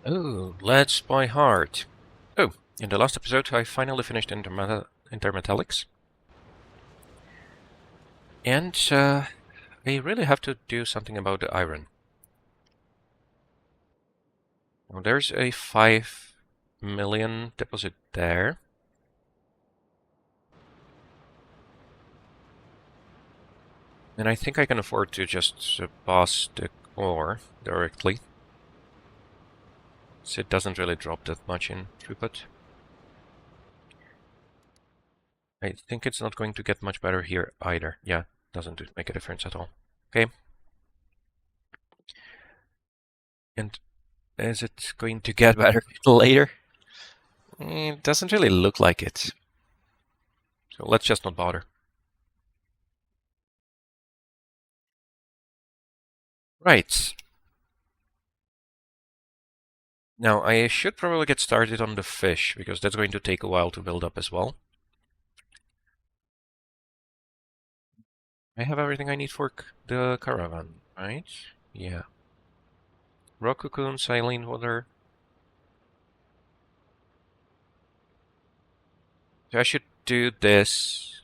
Oh, let's PyHard. Oh, in the last episode I finally finished Intermetallics. And I really have to do something about the iron. Now, there's a 5 million deposit there. And I think I can afford to just pass the ore directly. So it doesn't really drop that much in throughput. I think it's not going to get much better here either. Yeah, doesn't make a difference at all. Okay. And is it going to get better later? It doesn't really look like it. So let's just not bother. Right. Now, I should probably get started on the fish, because that's going to take a while to build up as well. I have everything I need for the caravan, right? Yeah. Rock cocoon, saline water. So I should do this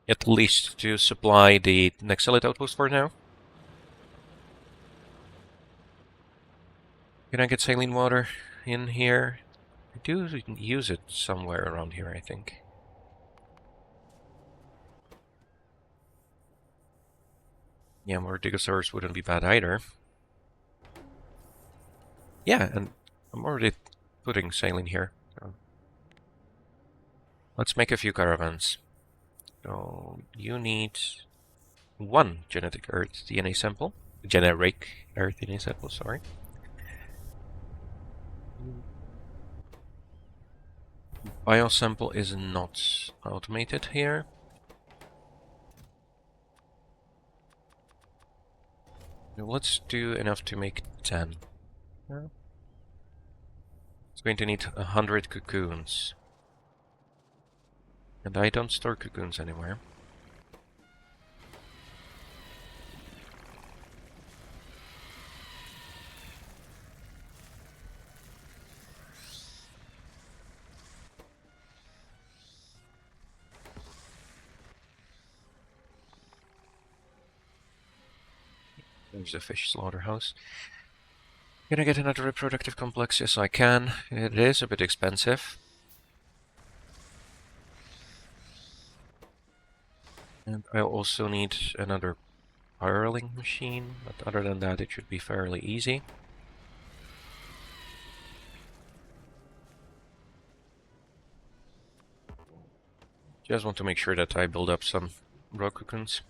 at least to supply the nexelit outpost for now. Can I get saline water in here? I do use it somewhere around here, I think. Yeah, more dig-o-saurs wouldn't be bad either. Yeah, and I'm already putting saline here. So let's make a few caravans. So you need one genetic Earth DNA sample. Generic Earth DNA sample, sorry. Biosample is not automated here. Now let's do enough to make 10. Yeah. It's going to need 100 cocoons. And I don't store cocoons anywhere. There's a fish slaughterhouse. Can I get another reproductive complex? Yes, I can. It is a bit expensive. And I also need another spiraling machine, but other than that it should be fairly easy. Just want to make sure that I build up some rock cocoons.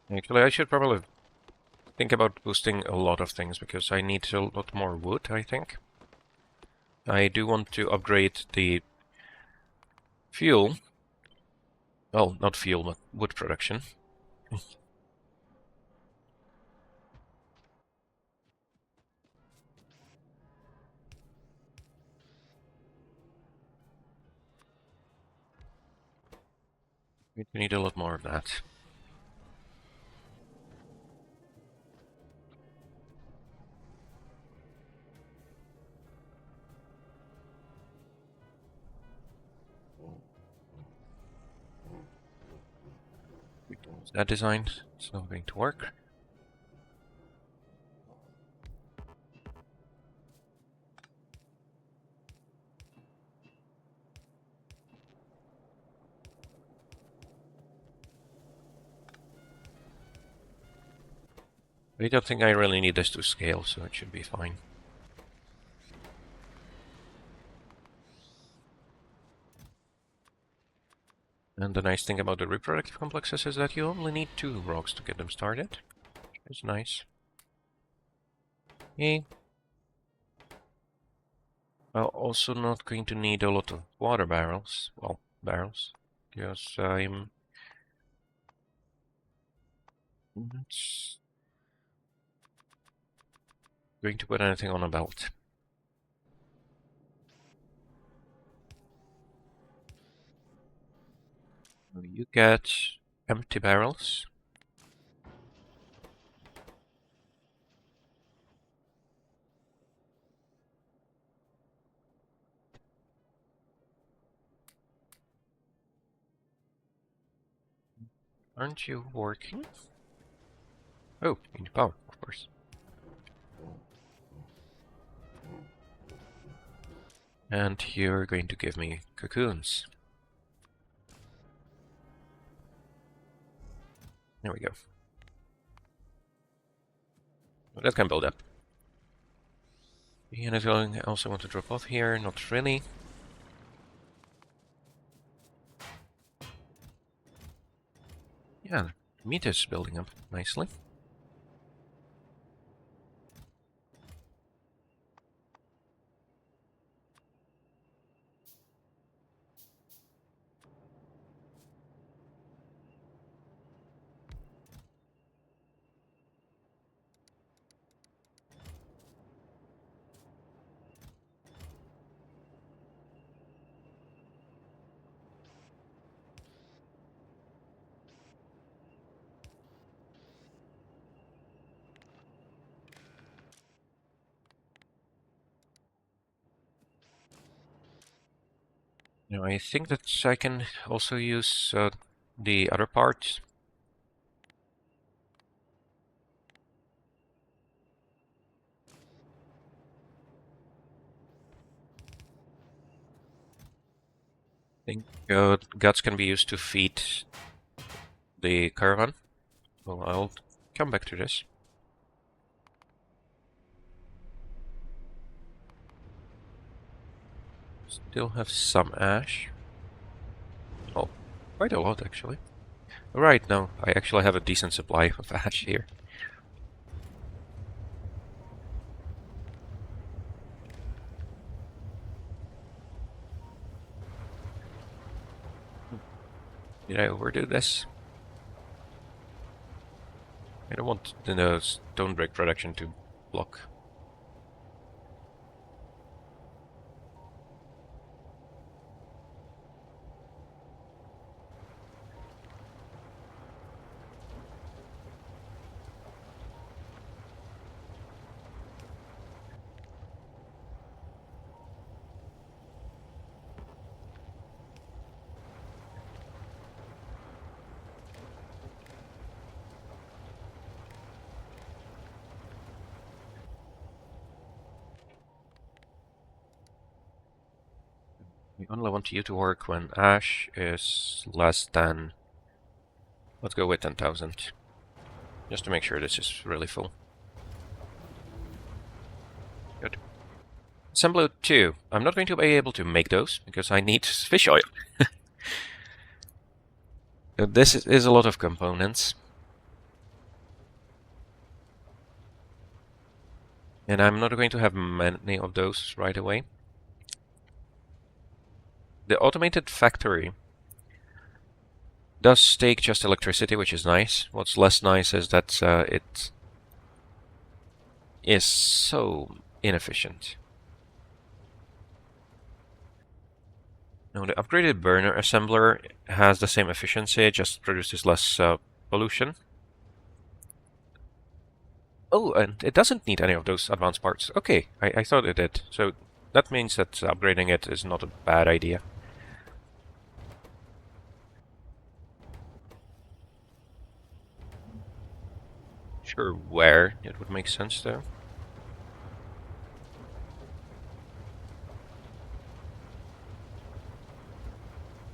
Actually, I should probably think about boosting a lot of things, because I need a lot more wood, I think. I do want to upgrade the fuel. Well, not fuel, but wood production. We need a lot more of that. That design, it's not going to work. I don't think I really need this to scale, so it should be fine. And the nice thing about the reproductive complexes is that you only need 2 rocks to get them started. It's nice. Okay. I'm also not going to need a lot of water barrels. Well, barrels. Because I'm not going to put anything on a belt. You get empty barrels. Aren't you working? Oh, you need power, of course. And you're going to give me cocoons. There we go. Well, that can build up. And I also want to drop off here, not really. Yeah, meat is building up nicely. Now I think that I can also use the other parts. I think guts can be used to feed the caravan. Well, I'll come back to this. Still have some ash. Oh, quite a lot actually. Right, now I actually have a decent supply of ash here. Did I overdo this? I don't want the stone brick production to block. We only want you to work when ash is less than... Let's go with 10,000. Just to make sure this is really full. Good. Assembler 2. I'm not going to be able to make those, because I need fish oil. This is a lot of components. And I'm not going to have many of those right away. The automated factory does take just electricity, which is nice. What's less nice is that it is so inefficient. Now, the upgraded burner assembler has the same efficiency, just produces less pollution. Oh, and it doesn't need any of those advanced parts. Okay, I thought it did. So that means that upgrading it is not a bad idea. Sure, where it would make sense, though.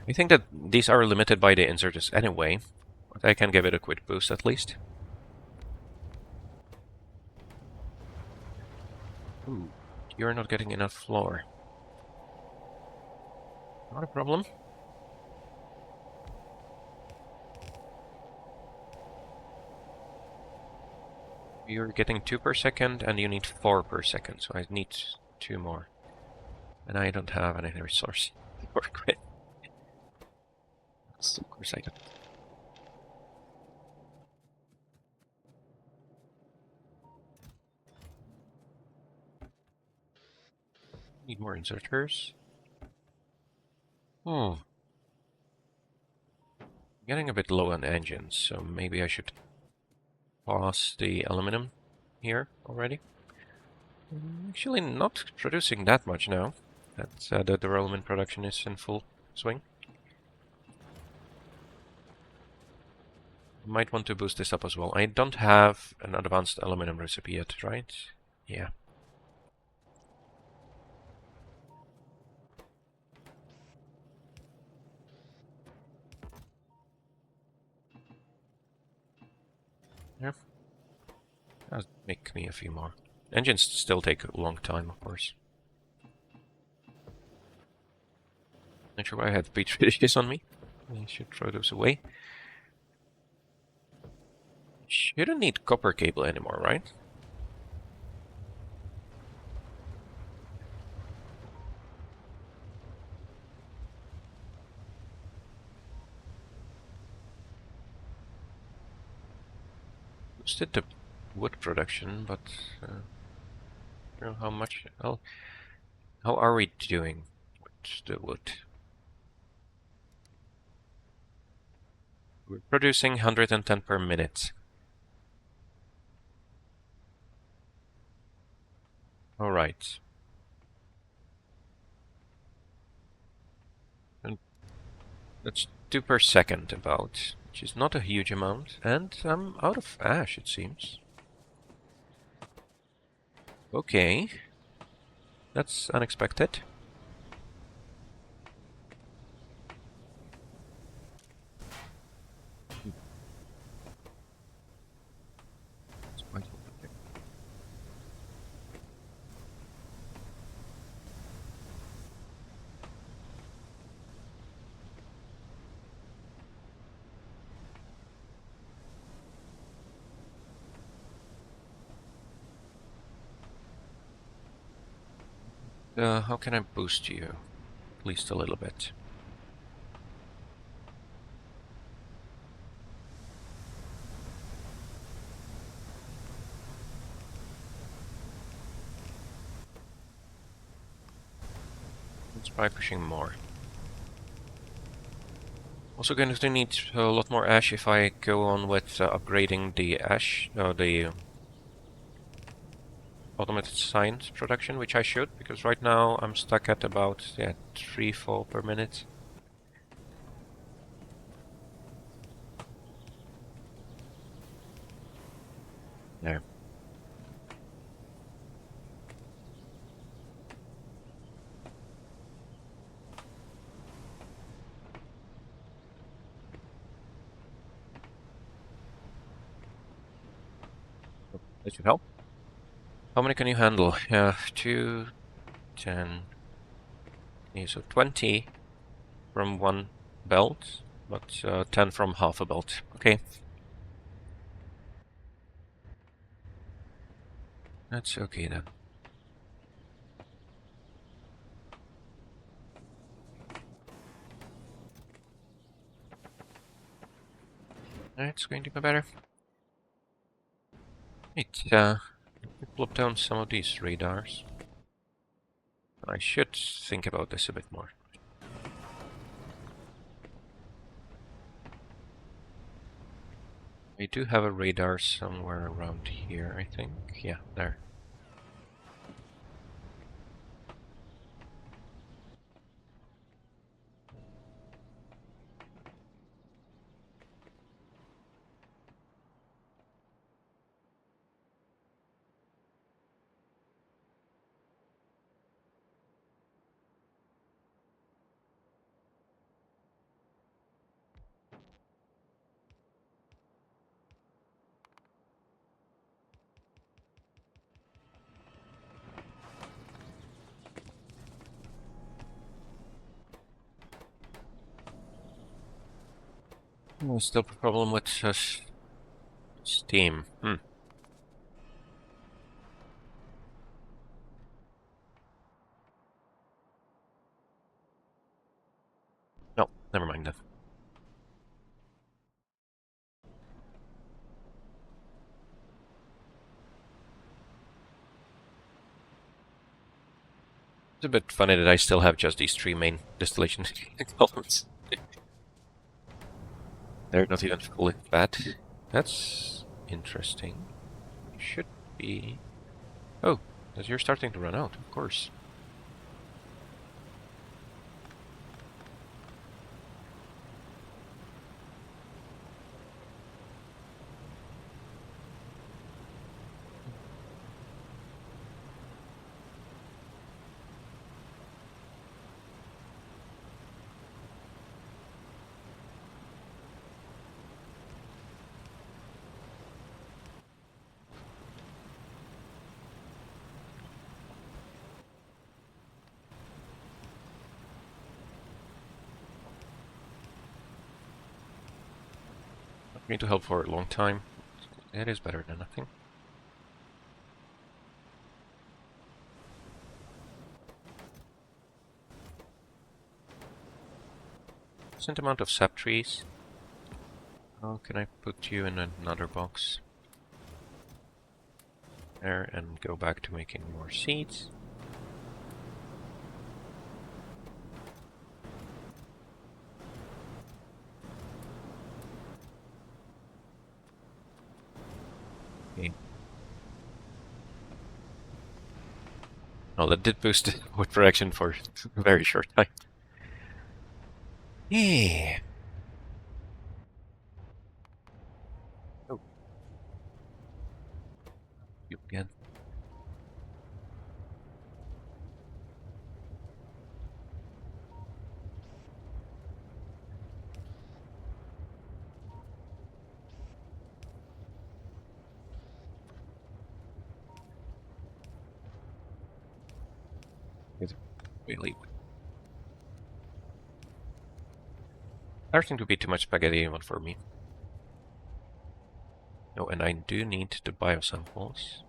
I think that these are limited by the inserters anyway, but I can give it a quick boost at least. Ooh, you're not getting enough floor. Not a problem. You're getting 2 per second, and you need 4 per second, so I need 2 more. And I don't have any resource to work with. So of course I don't. Need more inserters. Hmm. Getting a bit low on engines, so maybe I should pause the aluminum here already. Actually not producing that much now. That's the derailment production is in full swing. Might want to boost this up as well. I don't have an advanced aluminum recipe yet, right? Yeah. Yeah. That'll make me a few more. Engines still take a long time, of course. Not sure why I have petri dishes on me. I should throw those away. Shouldn't need copper cable anymore, right? Boosted the wood production, but I don't know how much. Well, how are we doing with the wood? We're producing 110 per minute. Alright. And that's 2 per second about, which is not a huge amount. And I'm out of ash, it seems. Okay. That's unexpected. How can I boost you? At least a little bit. Let's try pushing more. Also going to need a lot more ash if I go on with upgrading the ash, the automated science production, which I should, because right now I'm stuck at about 3-4 per minute. There. That should help. How many can you handle? 2, 10. Yeah, so 20 from one belt, but 10 from half a belt. Okay. That's okay then. It's going to be better. Right, plop down some of these radars. I should think about this a bit more. I do have a radar somewhere around here, I think. Yeah, there. Oh, still a problem with steam. Never mind then. It's a bit funny that I still have just these 3 main distillation columns. They're not even fully fat. That's interesting. Should be... Oh, as you're starting to run out, of course. Not going to help for a long time. It is better than nothing. Decent amount of sap trees. How can I put you in another box? There, and go back to making more seeds. Okay. Oh, that did boost wood production for a very short time. Yeah. Oh. You again. It's really starting to be too much spaghetti even for me. Oh, and I do need the biosamples.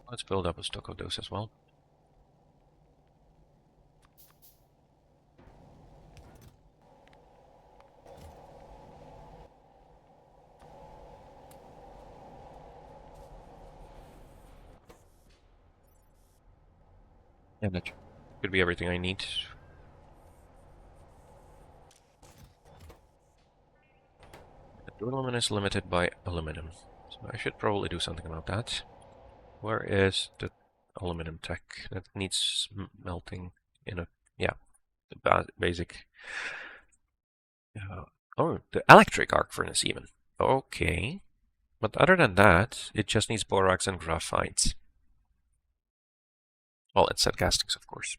Let's build up a stock of those as well. Yeah, that should be everything I need. The aluminum is limited by aluminum, so I should probably do something about that. Where is the aluminum tech that needs melting in a... Yeah, the basic... oh, the electric arc furnace even. Okay. But other than that, it just needs borax and graphite. Well, and set castings, of course.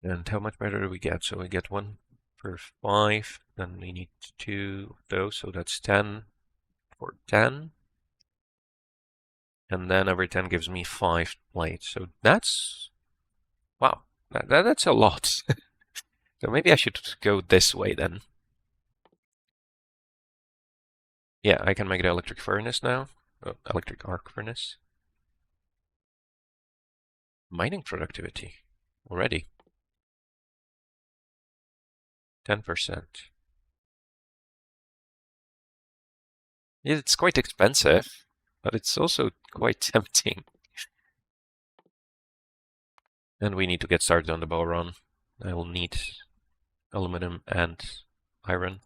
And how much better do we get? So we get 1 per 5, then we need 2 of those, so that's 10 for 10. And then every 10 gives me 5 plates. So that's... wow, that's a lot. So maybe I should go this way then. Yeah, I can make the electric furnace now. Electric arc furnace. Mining productivity. Already. 10%. It's quite expensive, but it's also quite tempting. And we need to get started on the boron. I will need aluminum and iron.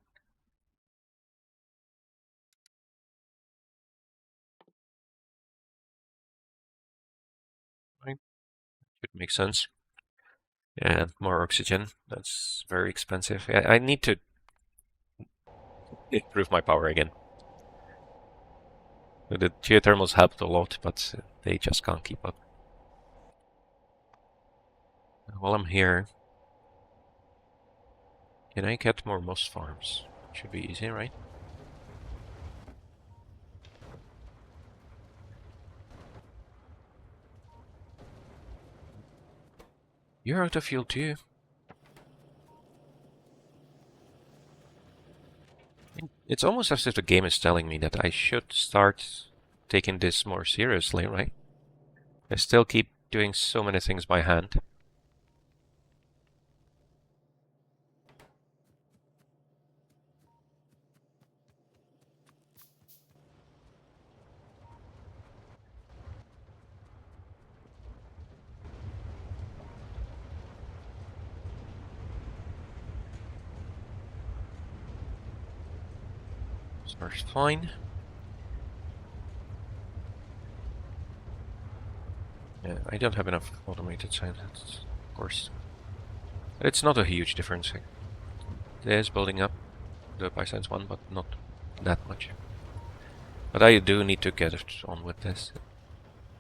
Right. Should make sense. And more oxygen. That's very expensive. I need to improve my power again. The geothermals helped a lot, but they just can't keep up. While I'm here, can I get more moss farms? Should be easy, right? You're out of fuel too. It's almost as if the game is telling me that I should start taking this more seriously, right? I still keep doing so many things by hand. Starts fine. Yeah, I don't have enough automated science, of course. It's not a huge difference. It is building up the PyScience one, but not that much. But I do need to get it on with this.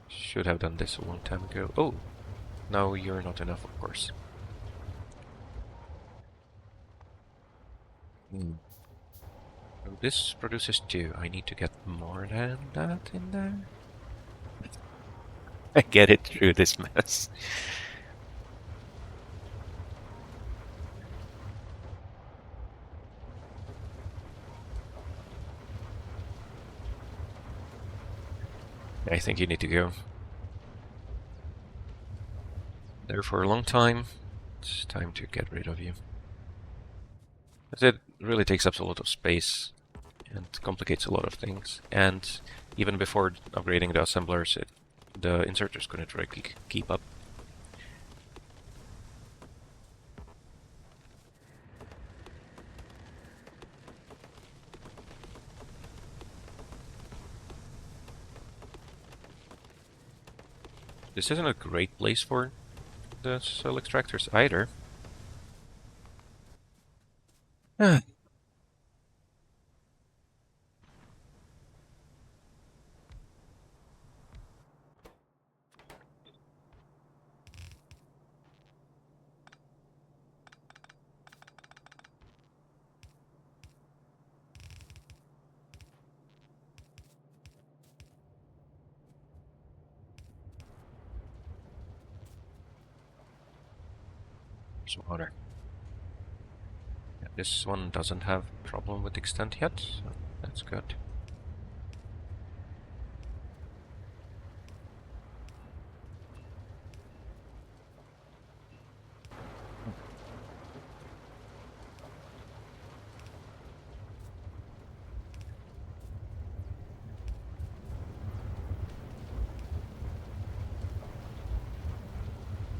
Should have done this a long time ago. Oh, no, you're not enough, of course. So this produces 2. I need to get more than that in there. I get it through this mess. I think you need to go there for a long time. It's time to get rid of you. It really takes up a lot of space and complicates a lot of things. And even before upgrading the assemblers, the inserters couldn't really keep up. This isn't a great place for the cell extractors either. Some water. Yeah, this one doesn't have problem with extent yet, so that's good.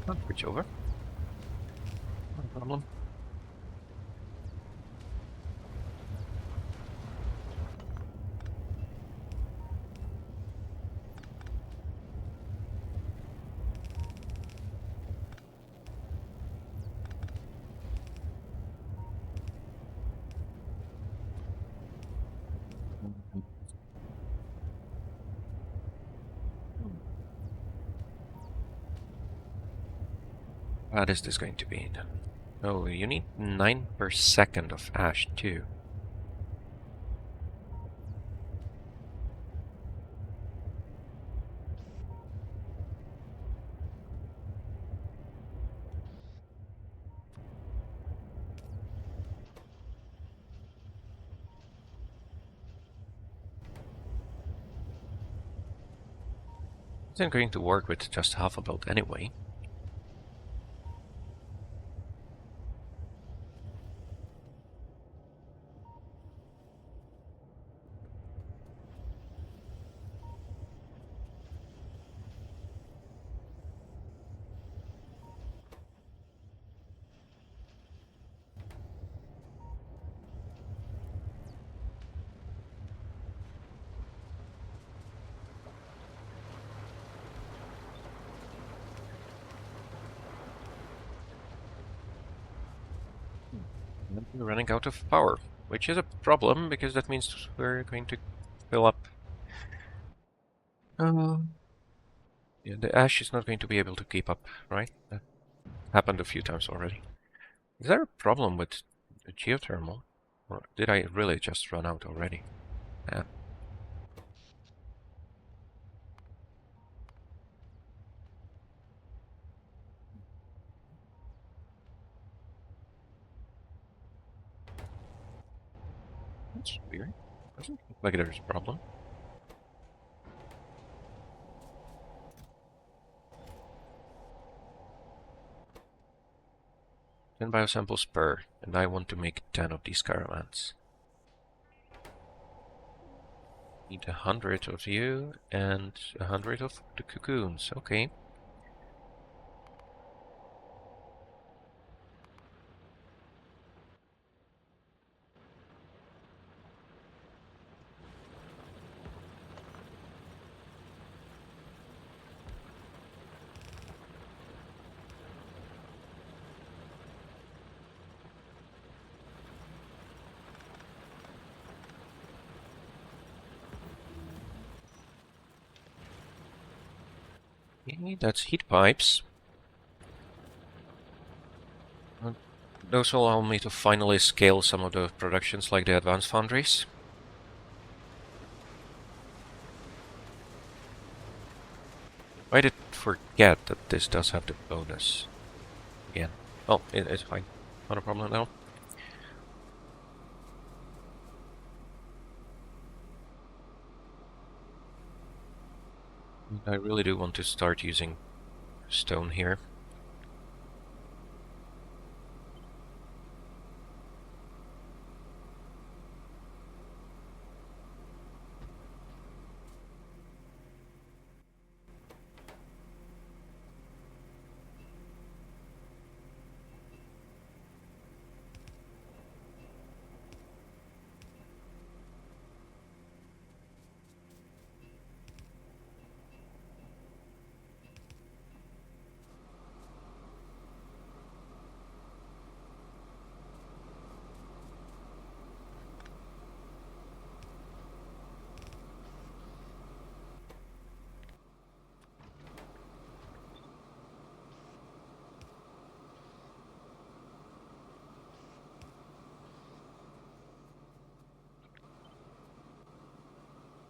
I'll switch over. No problem. What is this going to be then? Oh, you need 9 per second of ash too. It's not going to work with just half a build anyway. We're running out of power, which is a problem because that means we're going to fill up. Yeah, the ash is not going to be able to keep up, right? That happened a few times already. Is there a problem with the geothermal? Or did I really just run out already? Yeah. That's weird. Doesn't look like there's a problem. Ten biosamples per, and I want to make 10 of these caravans. Need 100 of you and 100 of the cocoons. Okay. Okay, that's heat pipes. Those will allow me to finally scale some of the productions like the advanced foundries. I did forget that this does have the bonus again. Oh, it's fine. Not a problem now. I really do want to start using stone here.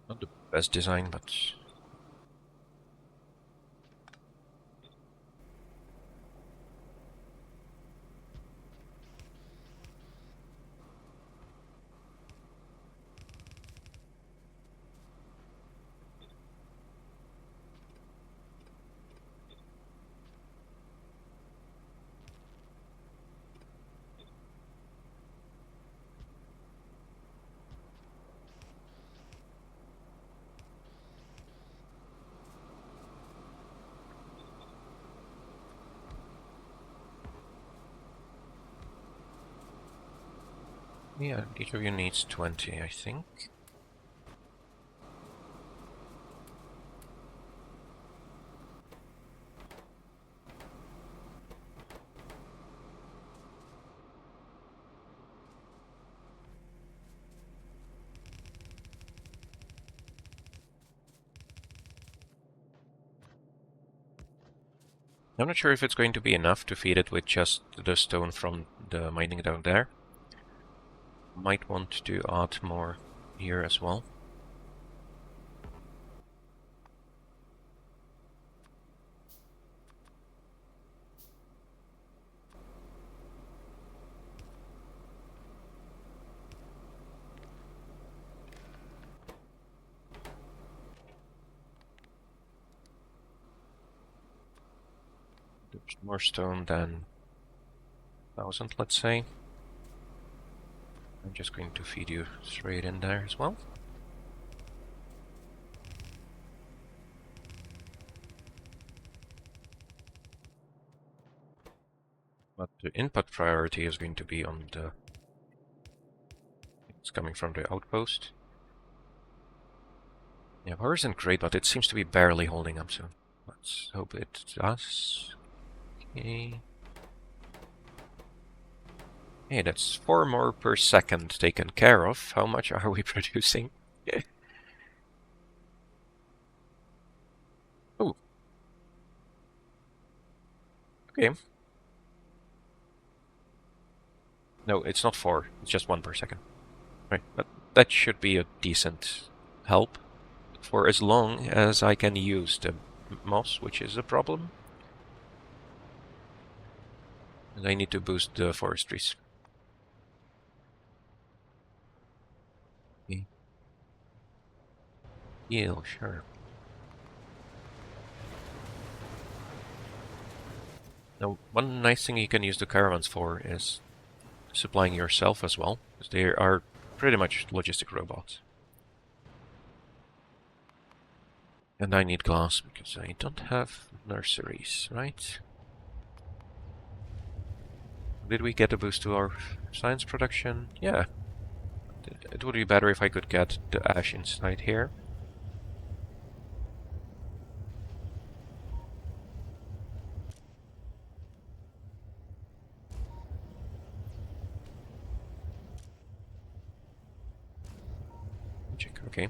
Not the best design, but yeah, each of you needs 20, I think. I'm not sure if it's going to be enough to feed it with just the stone from the mining down there. Might want to add more here as well. There's more stone than 1,000, let's say. I'm just going to feed you straight in there as well. But the input priority is going to be on the... It's coming from the outpost. Yeah, power isn't great, but it seems to be barely holding up, so let's hope it does. Okay. Hey, that's 4 more per second taken care of. How much are we producing? Oh. Okay. No, it's not 4. It's just 1 per second. Right, but that should be a decent help for as long as I can use the moss, which is a problem. And I need to boost the forestries. Steel, sure. Now, one nice thing you can use the caravans for is supplying yourself as well, because they are pretty much logistic robots. And I need glass because I don't have nurseries, right? Did we get a boost to our science production? Yeah. It would be better if I could get the ash inside here. Check, okay.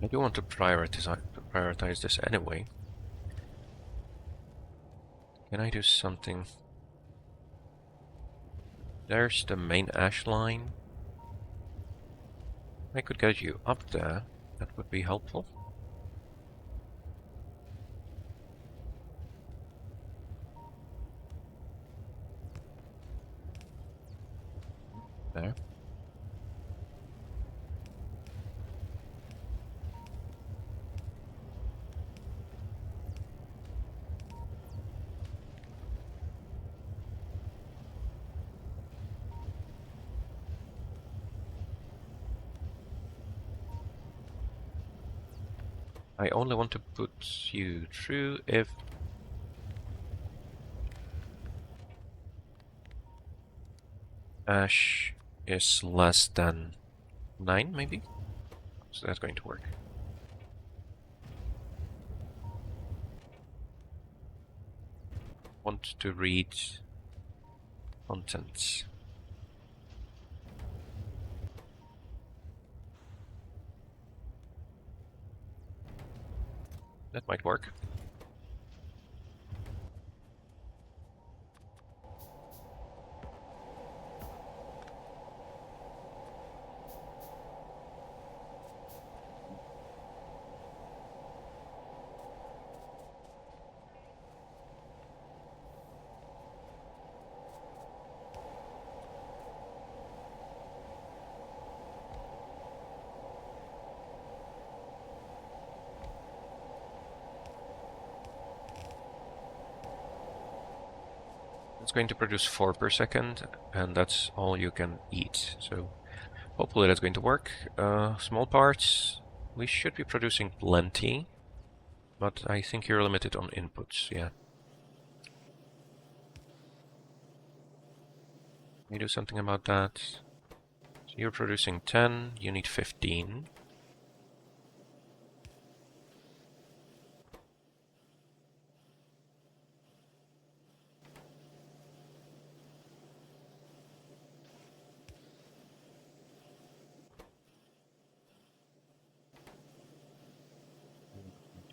I do want to prioritize this anyway. Can I do something? There's the main ash line. I could get you up there. That would be helpful. There. I only want to put you through if ash is less than 9, maybe? So that's going to work. Want to read contents. That might work. It's going to produce 4 per second, and that's all you can eat. So hopefully that's going to work. Small parts, we should be producing plenty, but I think you're limited on inputs, yeah. Can you do something about that? So you're producing 10, you need 15.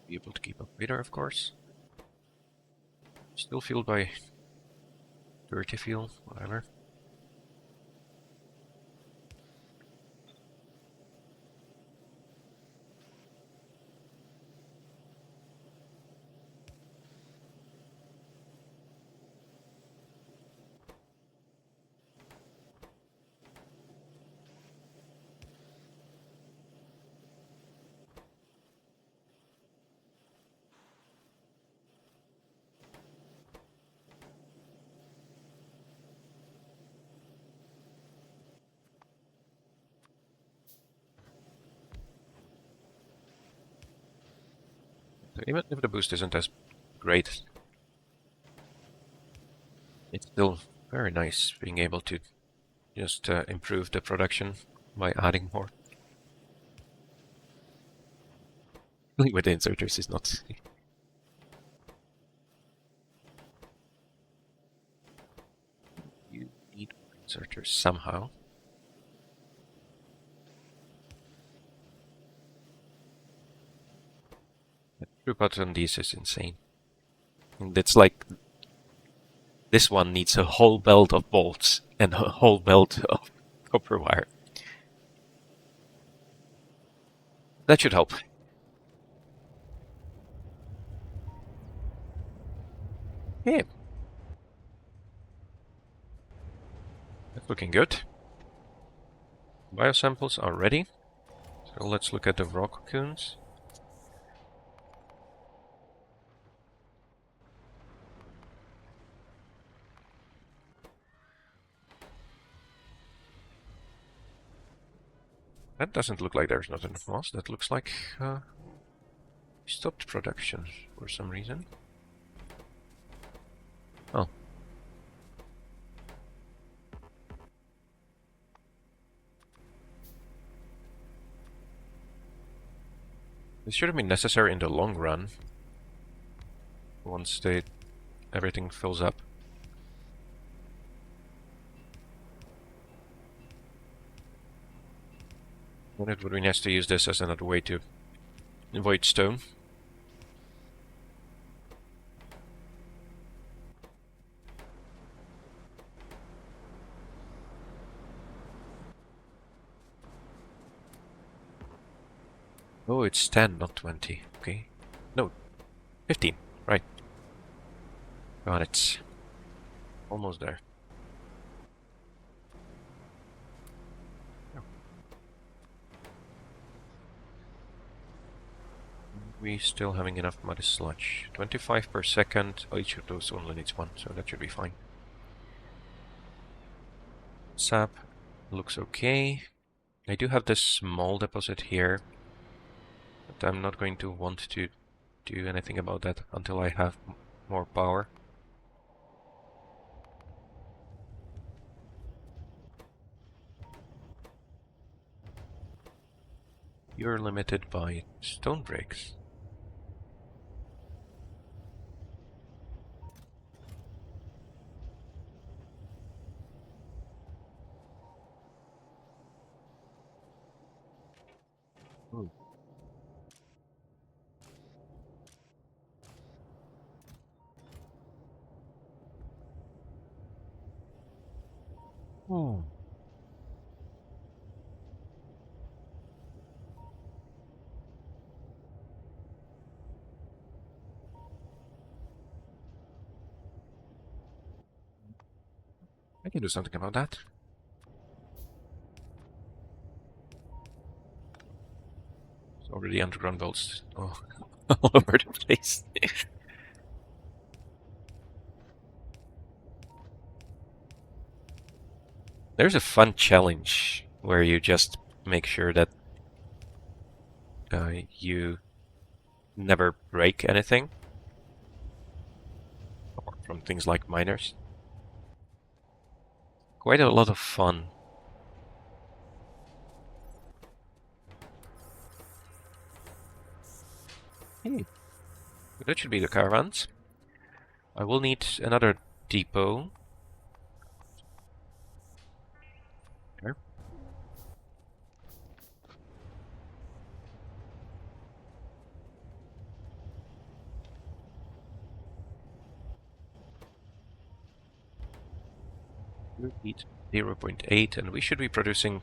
Be able to keep up with her, of course. Still fueled by dirty fuel, whatever. So even if the boost isn't as great, it's still very nice being able to just improve the production by adding more. With the inserters is not. You need inserters somehow. Throughput on these is insane. And it's like this one needs a whole belt of bolts and a whole belt of copper wire. That should help. Yeah. That's looking good. Biosamples are ready. So let's look at the raw cocoons. That doesn't look like there's not enough moss. That looks like stopped production for some reason. Oh. This should have been necessary in the long run. Once everything fills up. And it would be nice to use this as another way to avoid stone. Oh, it's 10, not 20. Okay. No, 15. Right. Got it. Almost there. We still having enough muddy sludge. 25 per second. Oh, each of those only needs one, so that should be fine. Sap looks okay. I do have this small deposit here, but I'm not going to want to do anything about that until I have more power. You're limited by stone breaks. Ooh. Oh. I can do something about that. It's already underground belts. Oh, all over the place. There's a fun challenge where you just make sure that you never break anything. Or from things like miners. Quite a lot of fun. Hey, that should be the caravans. I will need another depot. There. Need 0.8, and we should be producing,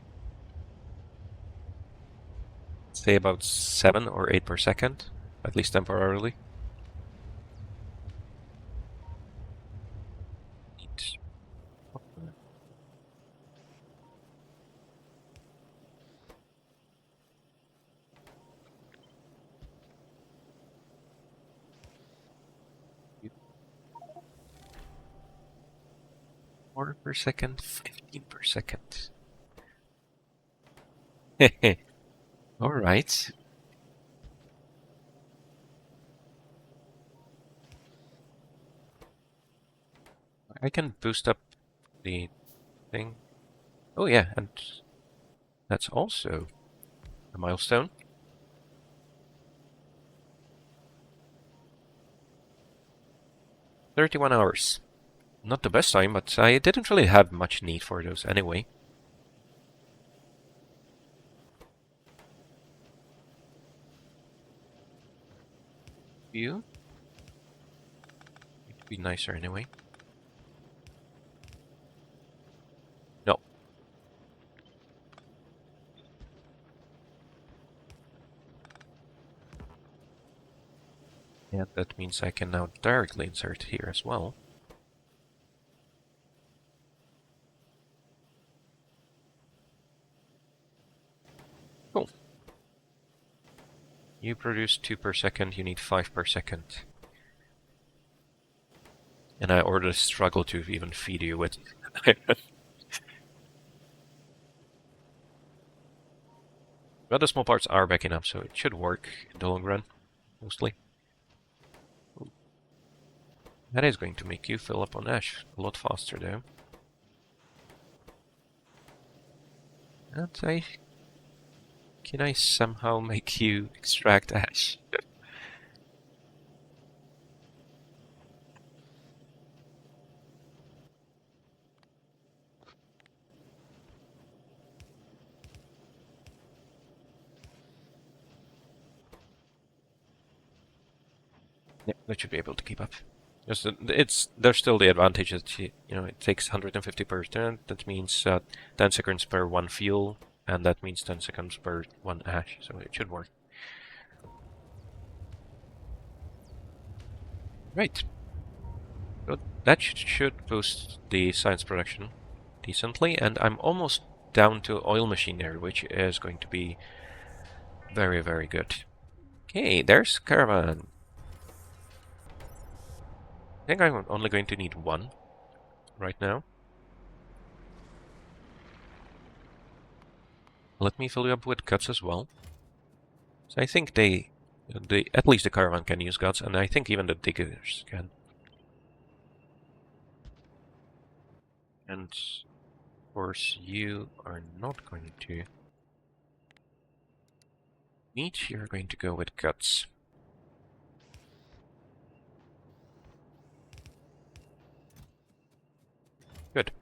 say, about 7 or 8 per second, at least temporarily. More per second, 15 per second. All right. I can boost up the thing. Oh yeah, and that's also a milestone. 31 hours. Not the best time, but I didn't really have much need for those anyway. You? It'd be nicer anyway. No. Yeah, that means I can now directly insert here as well. Cool. You produce 2 per second, you need 5 per second. And I already struggle to even feed you with... But the small parts are backing up, so it should work in the long run, mostly. That is going to make you fill up on ash a lot faster, though. And can I somehow make you extract ash? Yeah, that should be able to keep up. There's still the advantage that it takes 150%. That means 10 seconds per one fuel, and that means 10 seconds per one ash. So it should work. Right. So that should boost the science production decently, and I'm almost down to oil machinery, which is going to be very, very good. Okay, there's Caravan. I think I'm only going to need one right now. Let me fill you up with guts as well. So I think at least the Caravan can use guts, and I think even the diggers can. And of course, you are not going to meat, you're going to go with guts. Good.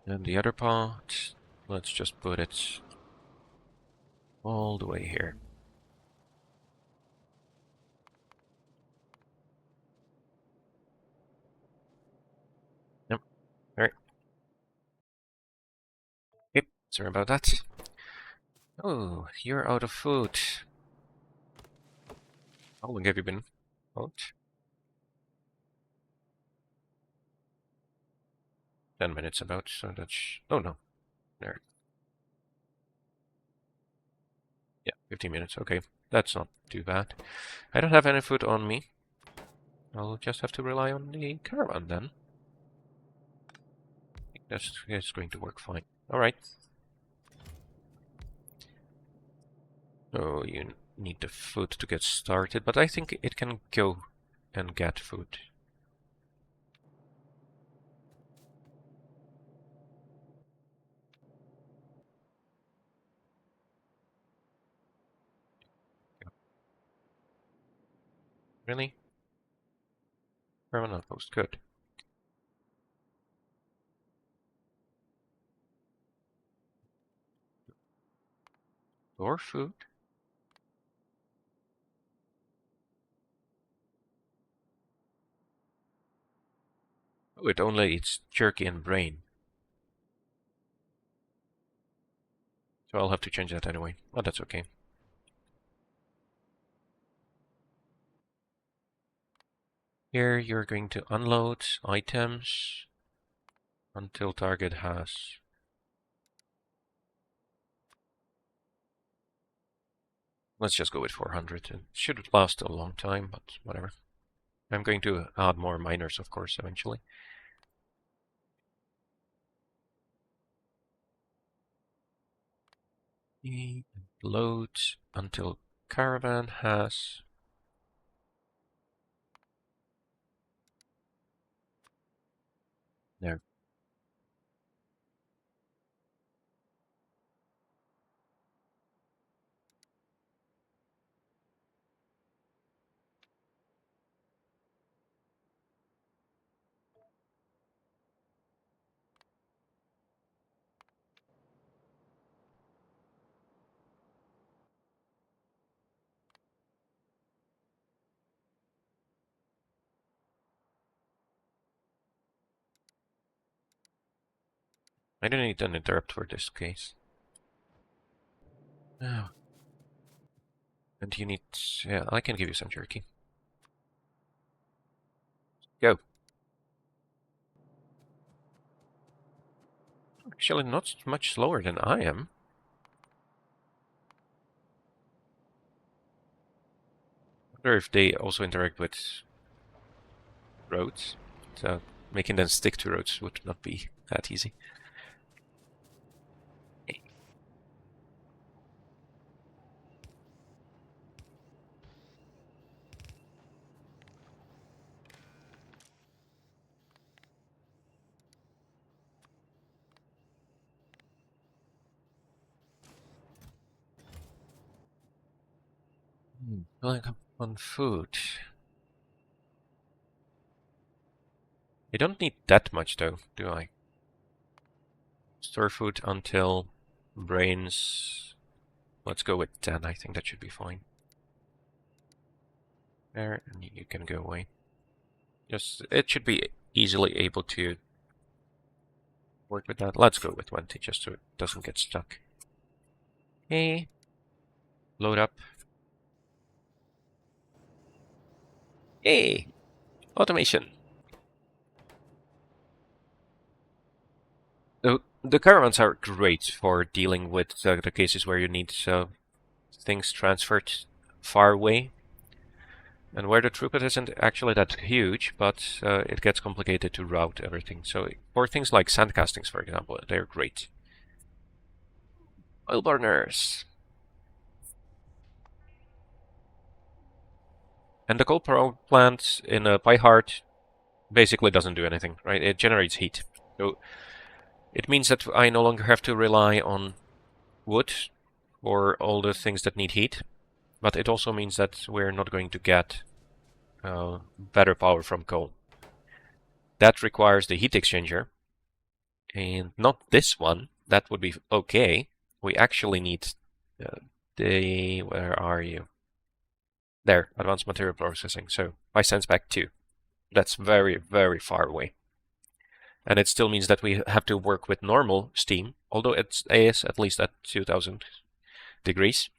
And the other part, let's just put it all the way here. Yep. Alright. Yep, sorry about that. Oh, you're out of food. How long have you been out? 10 minutes about, so that's... Oh no, there. Yeah, 15 minutes, okay. That's not too bad. I don't have any food on me. I'll just have to rely on the caravan then. That's going to work fine. Alright. Oh, you need the food to get started, but I think it can go and get food. Really? Caravan outpost, good. Or food? Oh, it only eats jerky and brain. So I'll have to change that anyway. But that's okay. Here you're going to unload items until target has... Let's just go with 400. It should last a long time, but whatever. I'm going to add more miners, of course, eventually. Load until caravan has... There. I don't need an interrupt for this case. Oh. And you need... Yeah, I can give you some jerky. Go. Actually, not much slower than I am. I wonder if they also interact with roads. So making them stick to roads would not be that easy. Filling up on food. I don't need that much though, do I? Store food until brains. Let's go with 10. I think that should be fine. There, and you can go away. Just, it should be easily able to work with that. Let's go with 20 just so it doesn't get stuck. Okay. Load up. Hey! Automation. The caravans are great for dealing with the cases where you need things transferred far away. And where the throughput isn't actually that huge, but it gets complicated to route everything. So for things like sand castings, for example, they're great. Oil burners. And the coal power plant in a PyHard basically doesn't do anything, right? It generates heat. So it means that I no longer have to rely on wood or all the things that need heat. But it also means that we're not going to get better power from coal. That requires the heat exchanger, and not this one. That would be okay. We actually need where are you? There, advanced material processing. So PyScience back 2. That's very, very far away. And it still means that we have to work with normal steam, although it is at least at 2000 degrees.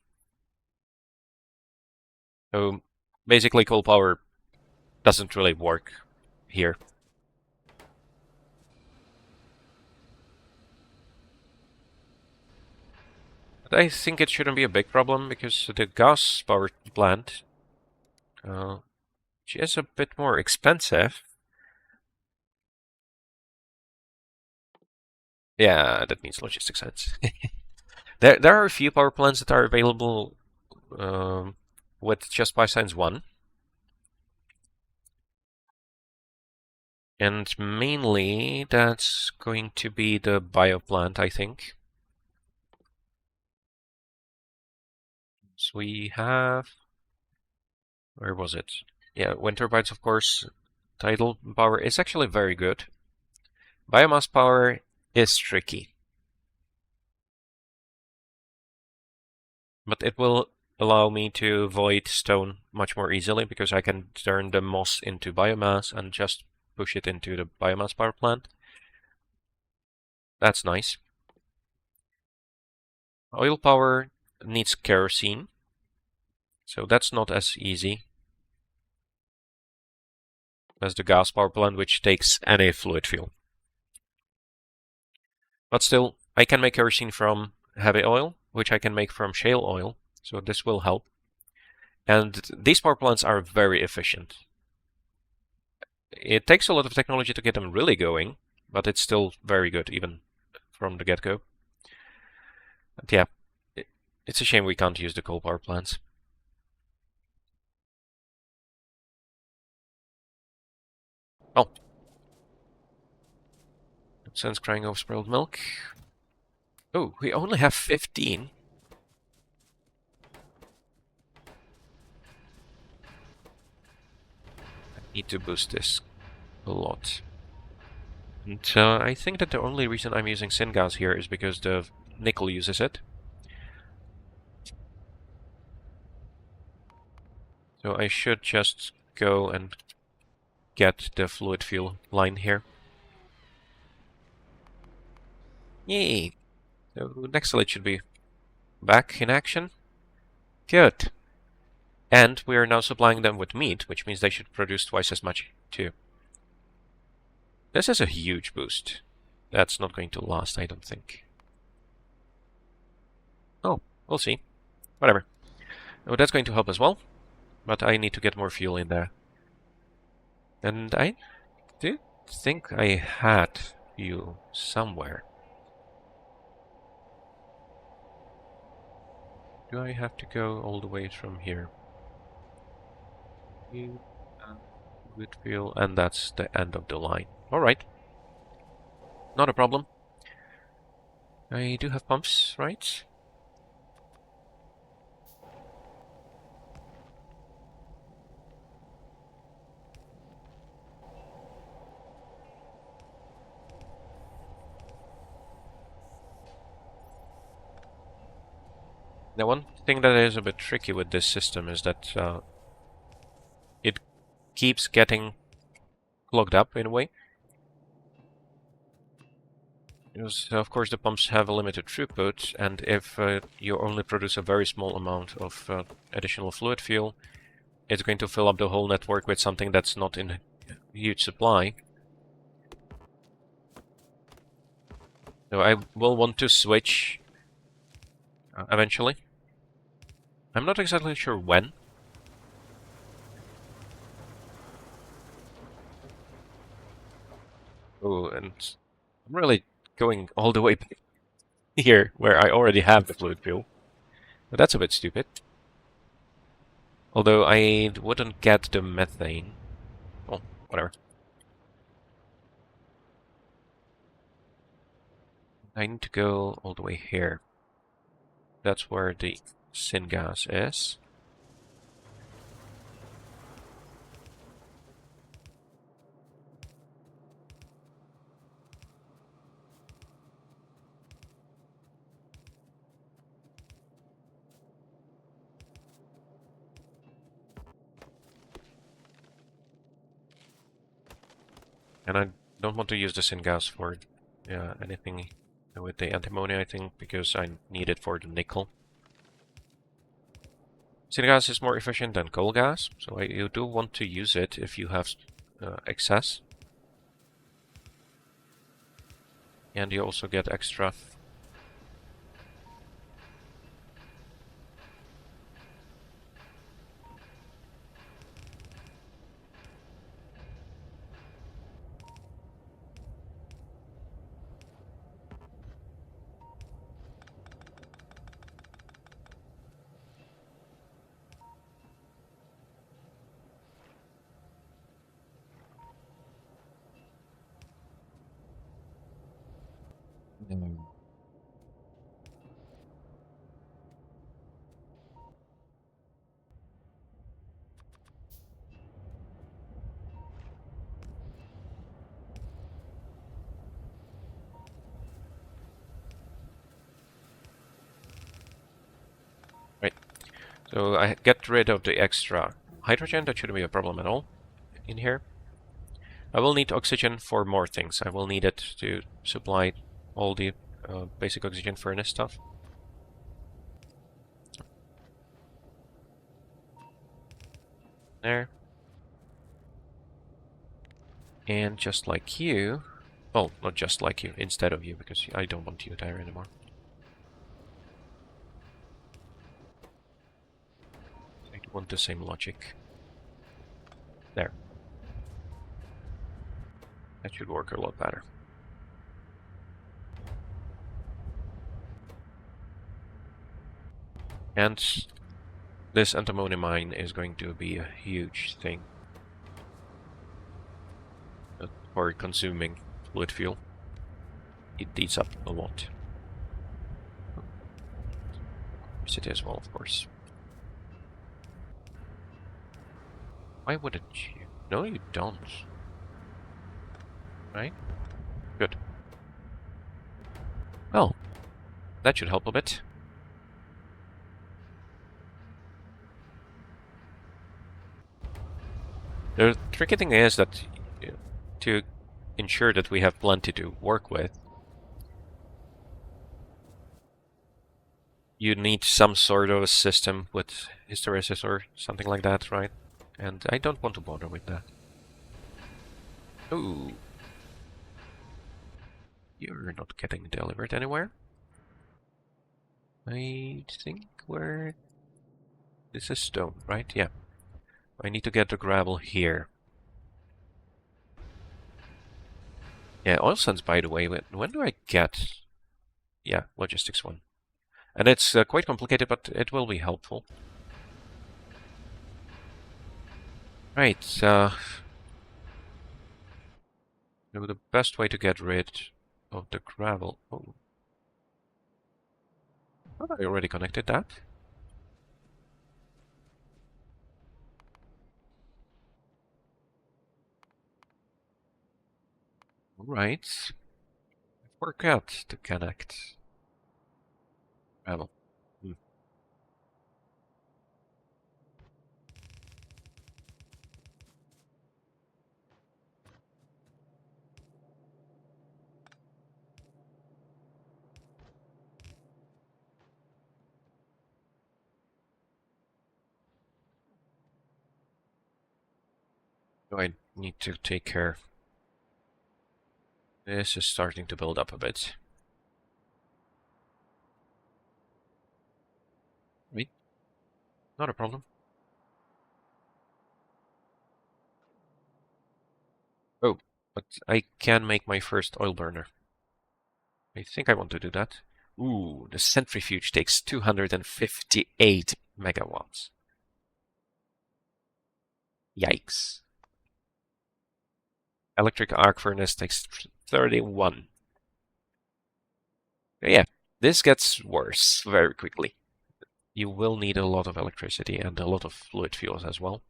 So basically coal power doesn't really work here. But I think it shouldn't be a big problem because the gas power plant, which is a bit more expensive. Yeah, that means logistics sense. There are a few power plants that are available with just PyScience 1. And mainly that's going to be the bio plant, I think. So we have... Where was it? Yeah, wind turbines, of course. Tidal power is actually very good. Biomass power is tricky. But it will allow me to void stone much more easily because I can turn the moss into biomass and just push it into the biomass power plant. That's nice. Oil power needs kerosene, so that's not as easy as the gas power plant, which takes any fluid fuel. But still, I can make kerosene from heavy oil, which I can make from shale oil, so this will help. And these power plants are very efficient. It takes a lot of technology to get them really going, but it's still very good, even from the get-go. But yeah, it's a shame we can't use the coal power plants. Oh. Sense crying over spoiled milk. Oh, we only have 15. I need to boost this a lot. And I think that the only reason I'm using syngas here is because the nickel uses it. So I should just go and get the fluid fuel line here. Yay! So nexelit should be back in action. Good. And we are now supplying them with meat, which means they should produce twice as much too. This is a huge boost. That's not going to last, I don't think. Oh, we'll see. Whatever. Oh, that's going to help as well. But I need to get more fuel in there. And I do think I had fuel somewhere. Do I have to go all the way from here? With fuel, and that's the end of the line. Alright. Not a problem. I do have pumps, right? The one thing that is a bit tricky with this system is that it keeps getting clogged up in a way. Because, of course, the pumps have a limited throughput, and if you only produce a very small amount of additional fluid fuel, it's going to fill up the whole network with something that's not in huge supply. So I will want to switch eventually. I'm not exactly sure when. Oh, and I'm really going all the way here, where I already have the fluid fuel. But that's a bit stupid. Although I wouldn't get the methane. Oh, whatever. I need to go all the way here. That's where the syngas is. And I don't want to use the syngas for anything with the antimony, I think, because I need it for the nickel. Syngas is more efficient than coal gas, so you do want to use it if you have excess. And you also get extra. Right. So I get rid of the extra hydrogen. That shouldn't be a problem at all in here. I will need oxygen for more things. I will need it to supply all the basic oxygen furnace stuff. There. And just like you... Well, not just like you, instead of you, because I don't want you there anymore. I want the same logic. There. That should work a lot better. And this antimony mine is going to be a huge thing for consuming fluid fuel. It eats up a lot. Yes, it is, well, of course. Why wouldn't you? No, you don't. Right? Good. Well, that should help a bit. The tricky thing is that to ensure that we have plenty to work with, you need some sort of a system with hysteresis or something like that, right? And I don't want to bother with that. Ooh. You're not getting delivered anywhere. I think where... This is stone, right? Yeah. I need to get the gravel here. Yeah, oil sands, by the way, when do I get... Yeah, logistics 1. And it's quite complicated, but it will be helpful. Right, so the best way to get rid of the gravel... Oh, I already connected that. Right. I forgot to connect gravel. So I need to take care. This is starting to build up a bit. Right. Not a problem. Oh, but I can make my first oil burner. I think I want to do that. Ooh, the centrifuge takes 258 megawatts. Yikes. Electric arc furnace takes 31. Yeah, this gets worse very quickly. You will need a lot of electricity and a lot of fluid fuels as well.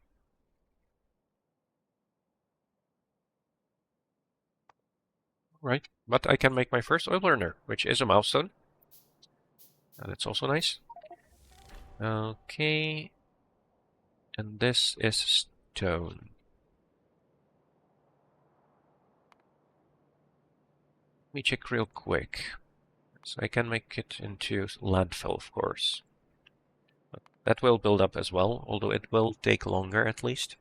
Right, but I can make my first oil burner, which is a milestone. And it's also nice. Okay. And this is stone. Let me check real quick. So I can make it into landfill, of course. But that will build up as well, although it will take longer at least.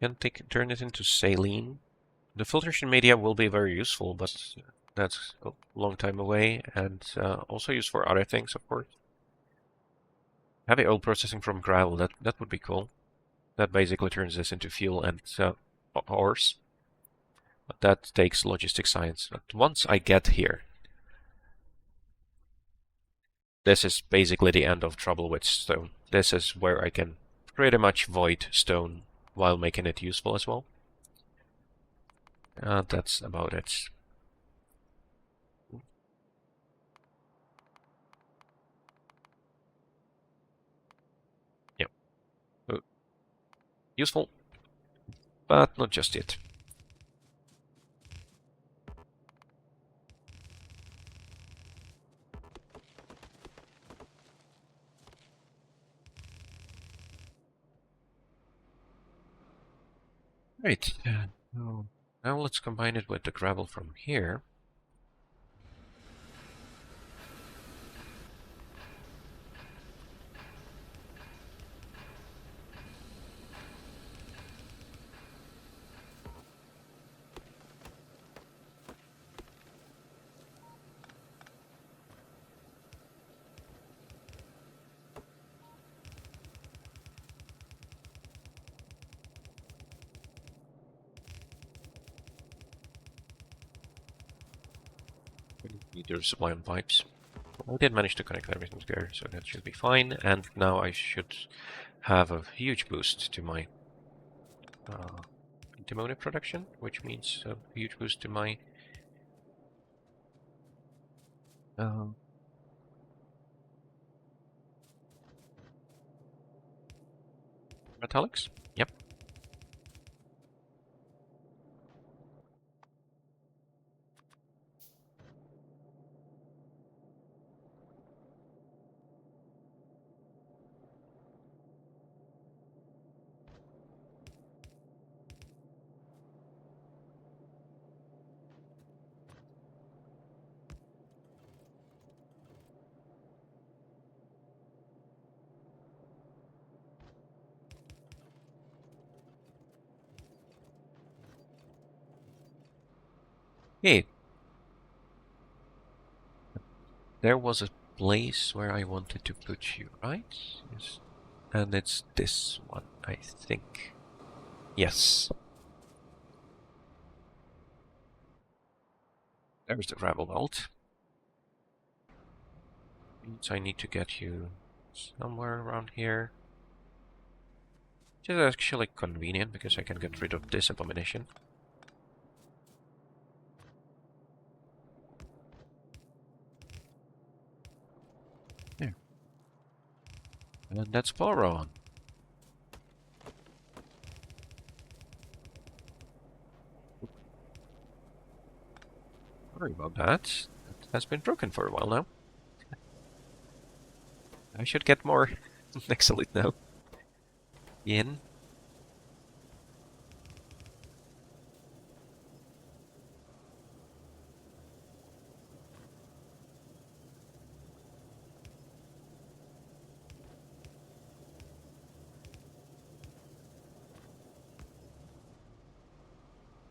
Can turn it into saline. The filtration media will be very useful, but that's a long time away, and also used for other things, of course. Heavy oil processing from gravel, that would be cool. That basically turns this into fuel and ores. But that takes logistic science. But once I get here, this is basically the end of trouble with stone. This is where I can pretty much void stone while making it useful as well. That's about it. Yep. Useful, but not just yet. Right. Now let's combine it with the gravel from here. Need to supply on pipes. I did manage to connect everything together, so that should be fine. And now I should have a huge boost to my antimony production, which means a huge boost to my metallics. Yep. there was a place where I wanted to put you, right? Yes. And it's this one, I think. Yes. There's the gravel belt. Means I need to get you somewhere around here. Which is actually convenient because I can get rid of this abomination. There. And that's boron. Sorry about that. That has been broken for a while now. I should get more nexelit now. In.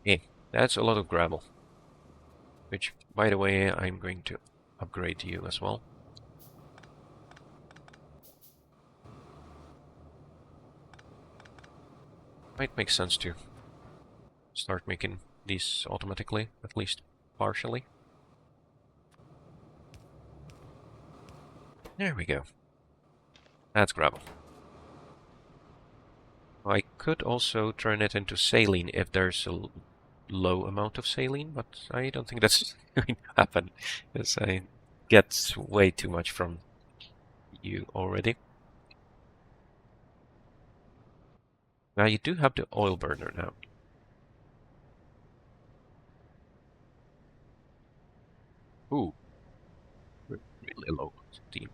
Yeah, that's a lot of gravel. Which, by the way, I'm going to upgrade you as well. Might make sense to start making these automatically, at least partially. There we go. That's gravel. I could also turn it into saline if there's a low amount of saline, but I don't think that's going to happen, because I get way too much from you already. Now you do have the oil burner now. Ooh. Really low steam.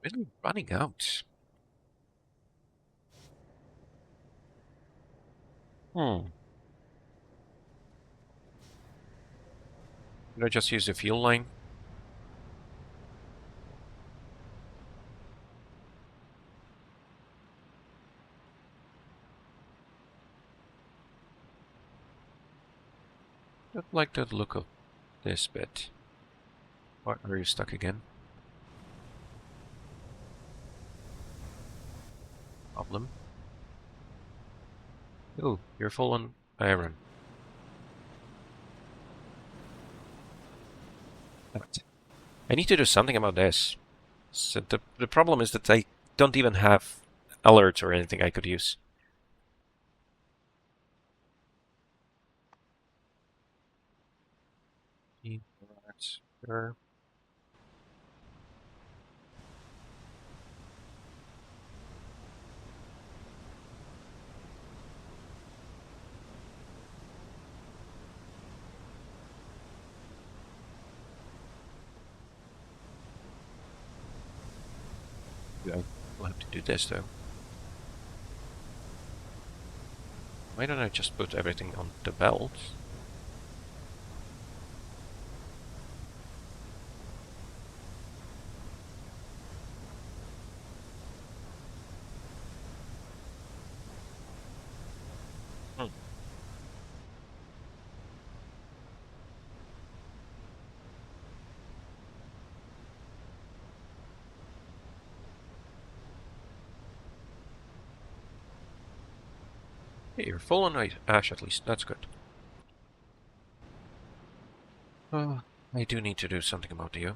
Really running out. Hmm. Did I just use the fuel line? Don't like the look of this bit. Why are you stuck again? Problem. Oh, you're full on iron. Damn it. I need to do something about this. So the problem is that I don't even have alerts or anything I could use. Sure. Yeah, we'll have to do this though. Why don't I just put everything on the belt? Hmm. Hey, you're full on ash at least. That's good. I do need to do something about you.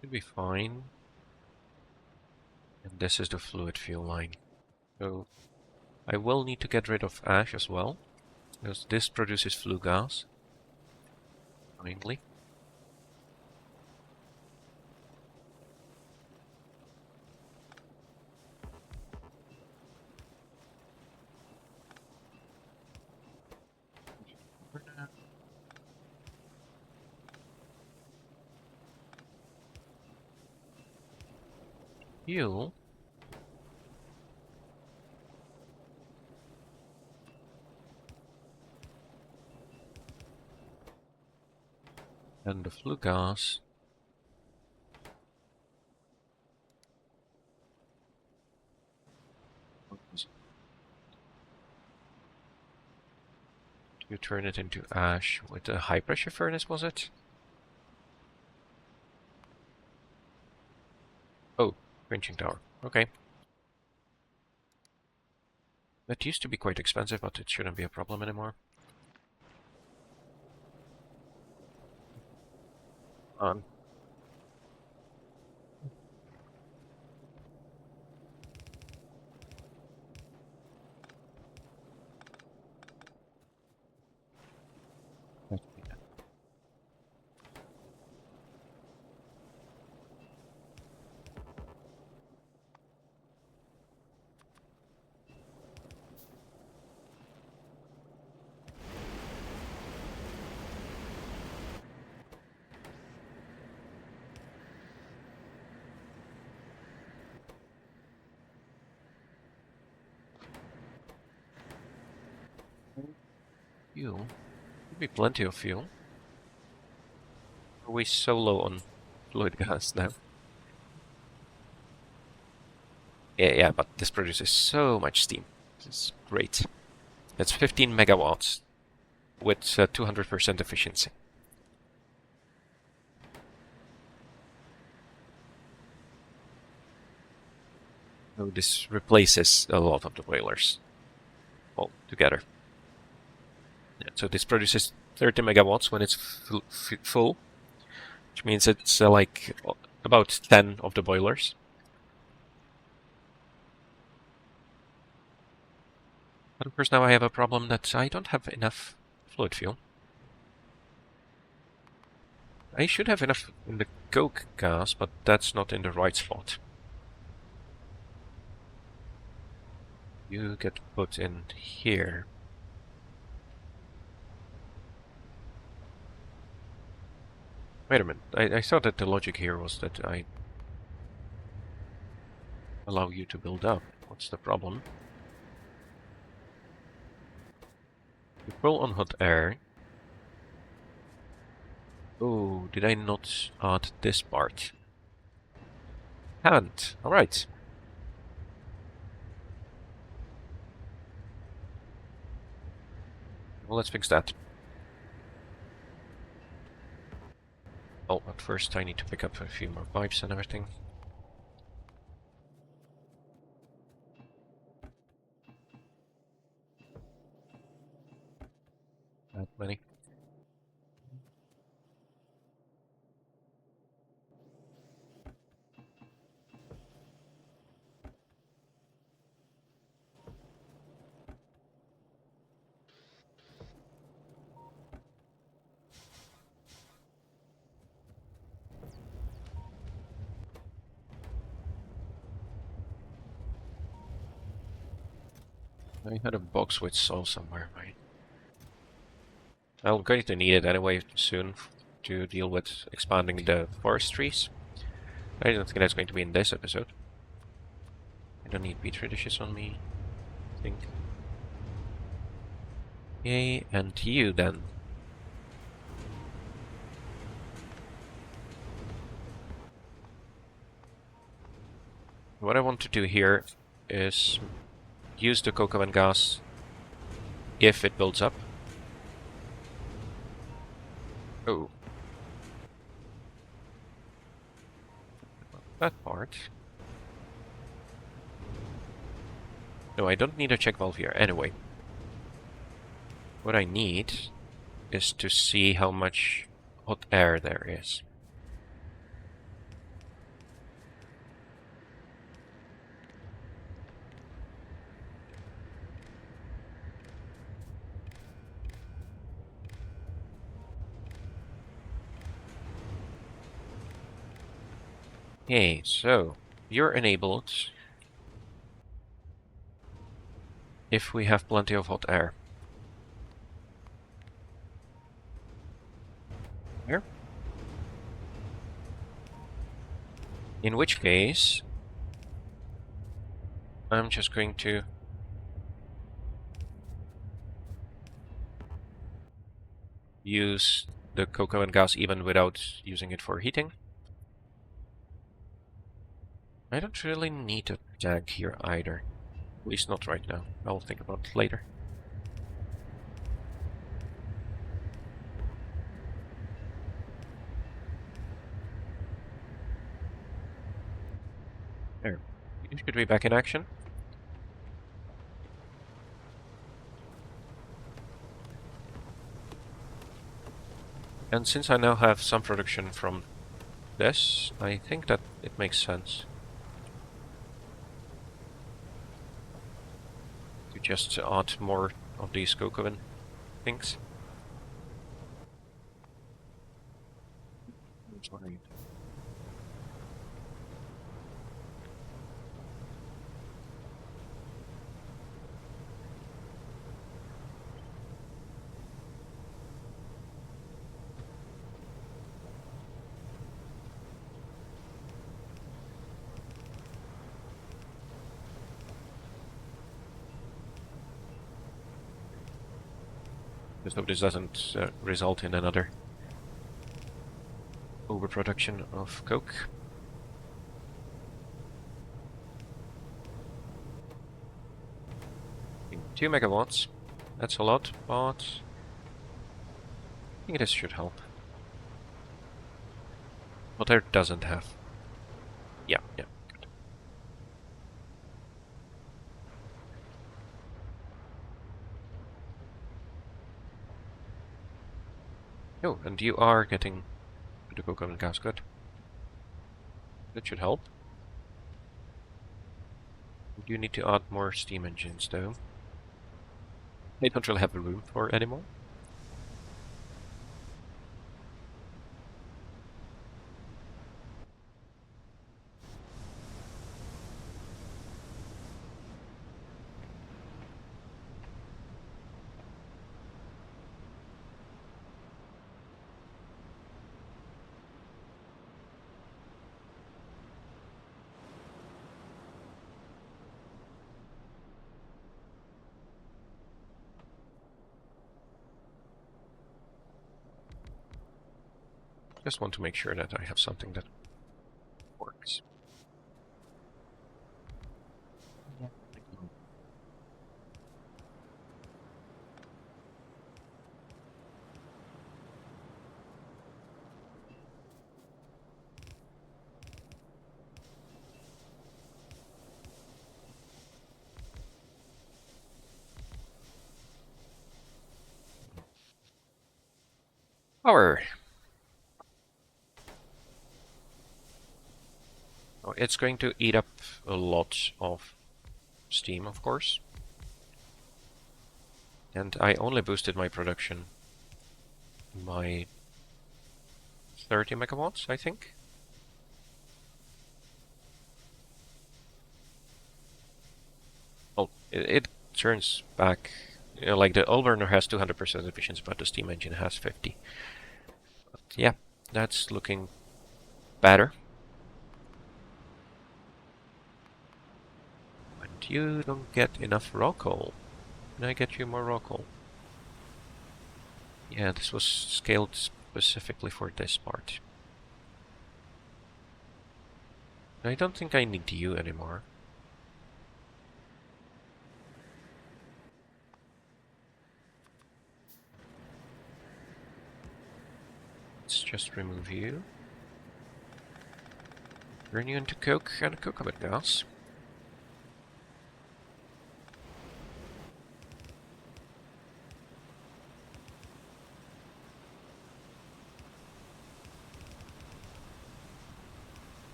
Should be fine. And this is the fluid fuel line. So I will need to get rid of ash as well, because this produces flue gas. Mainly. Fuel. And the flue gas You turn it into ash with a high pressure furnace, was it? Oh, quenching tower. Okay. That used to be quite expensive, but it shouldn't be a problem anymore. On. Fuel. Could be plenty of fuel. Are we so low on fluid gas now? Yeah, but this produces so much steam. This is great. That's 15 megawatts with 200% efficiency. So this replaces a lot of the boilers altogether. Yeah, so this produces 30 megawatts when it's full, which means it's like about 10 of the boilers. But of course now I have a problem that I don't have enough fluid fuel. I should have enough in the coke gas, but that's not in the right spot. You get put in here. Wait a minute, I thought that the logic here was that I allow you to build up. What's the problem? You pull on hot air. Oh, did I not add this part? Haven't. Alright. Well, let's fix that. Oh, but first I need to pick up a few more pipes and everything. That many. I had a box with salt somewhere, right? I'm going to need it anyway soon to deal with expanding the forest trees. I don't think that's going to be in this episode. I don't need petri dishes on me, I think. Yay, and you then. What I want to do here is use the Caravan gas if it builds up. Oh. That part. No, I don't need a check valve here anyway. What I need is to see how much hot air there is. Okay, so you're enabled if we have plenty of hot air. Here. In which case, I'm just going to use the cocoa and gas even without using it for heating. I don't really need a tank here either. At least not right now. I'll think about it later. There. You should be back in action. And since I now have some production from this, I think that it makes sense to just add more of these Caravan things. Sorry. Just hope this doesn't result in another overproduction of coke. 2 megawatts. That's a lot, but I think this should help. But there doesn't have. Yeah, good. Oh, and you are getting the coke oven gas, good. That should help. We do need to add more steam engines, though. They don't really have room for anymore. Just want to make sure that I have something that works. Power. Oh, it's going to eat up a lot of steam, of course. And I only boosted my production by 30 megawatts, I think. Oh, it turns back. You know, like the oil burner has 200% efficiency, but the steam engine has 50. But yeah, that's looking better. But you don't get enough raw coal. Can I get you more raw coal? Yeah, this was scaled specifically for this part. I don't think I need you anymore. Let's just remove you. Turn you into coke and coconut gas.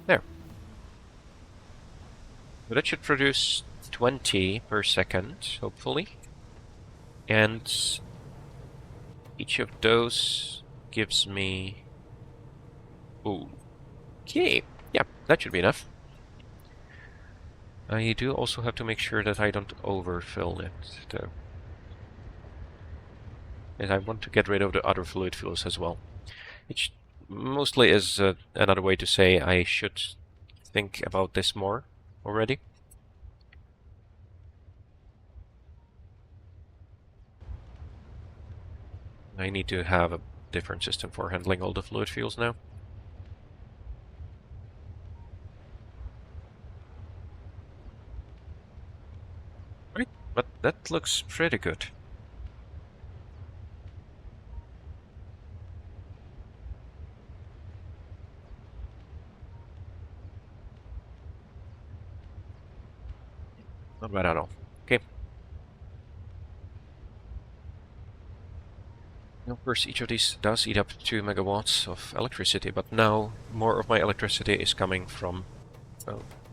There. So that should produce 20 per second, hopefully. And each of those gives me... Okay. Yeah, that should be enough. I do also have to make sure that I don't overfill it, though. And I want to get rid of the other fluid fuels as well. Which mostly is another way to say I should think about this more already. I need to have a different system for handling all the fluid fuels now. Right, but that looks pretty good. Not bad at all. Okay. Of course, each of these does eat up 2 megawatts of electricity, but now more of my electricity is coming from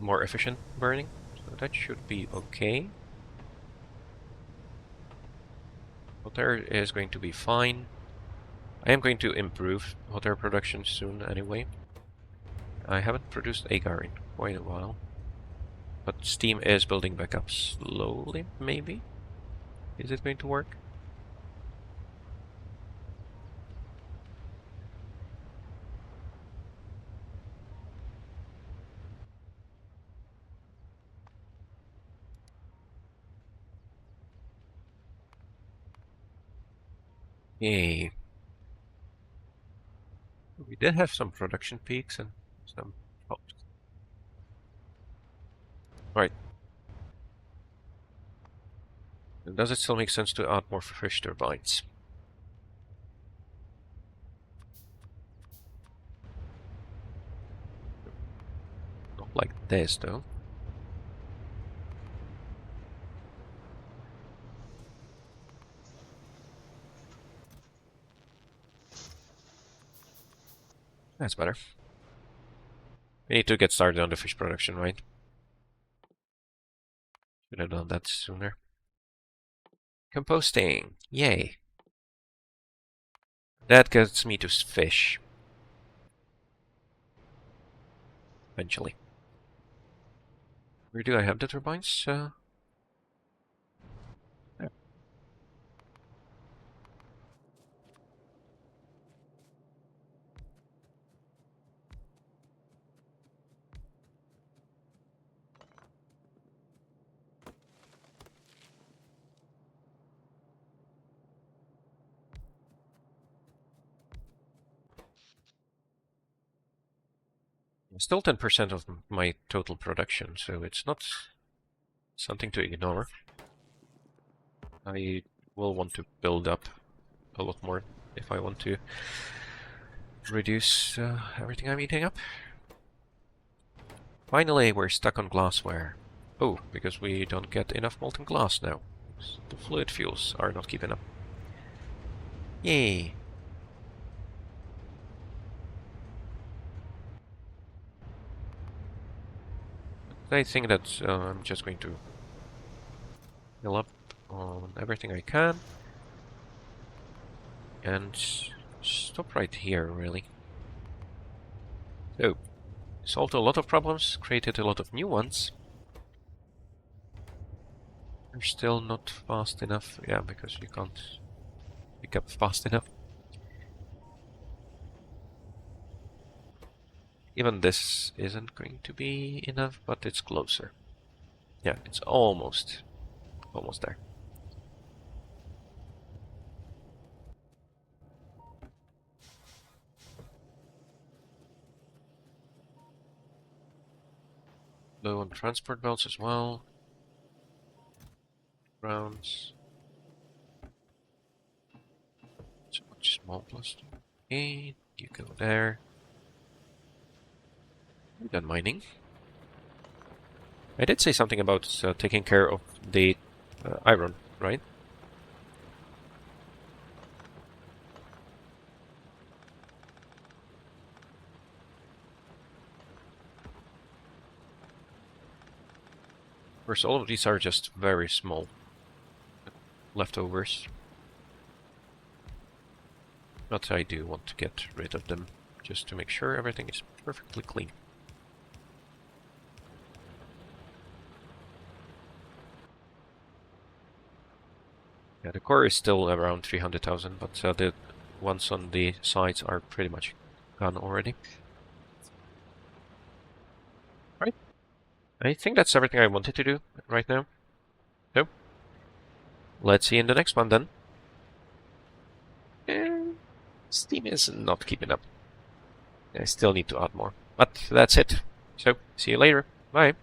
more efficient burning, so that should be okay. Water is going to be fine. I am going to improve water production soon anyway. I haven't produced agar in quite a while, but steam is building back up slowly, maybe? Is it going to work? Yay. We did have some production peaks and some drops. Right. Does it still make sense to add more fish turbines? Not like this, though. That's better. We need to get started on the fish production, right? Should have done that sooner. Composting. Yay. That gets me to fish. Eventually. Where do I have the turbines? There. Still 10% of my total production, so it's not something to ignore. I will want to build up a lot more if I want to reduce everything I'm eating up. Finally, we're stuck on glassware. Oh, because we don't get enough molten glass now. The fluid fuels are not keeping up. Yay! I think that I'm just going to fill up on everything I can. And stop right here, really. So, solved a lot of problems, created a lot of new ones. They're still not fast enough. Yeah, because you can't pick up fast enough. Even this isn't going to be enough, but it's closer. Yeah, it's almost there. Low on transport belts as well. Rounds. So much small plastic. Okay, you go there. We're done mining. I did say something about taking care of the iron, right? Of course, all of these are just very small leftovers. But I do want to get rid of them, just to make sure everything is perfectly clean. Yeah, the core is still around 300,000, but the ones on the sides are pretty much gone already. Right. I think that's everything I wanted to do right now. So, let's see in the next one then. Steam is not keeping up. I still need to add more. But that's it. So, see you later. Bye.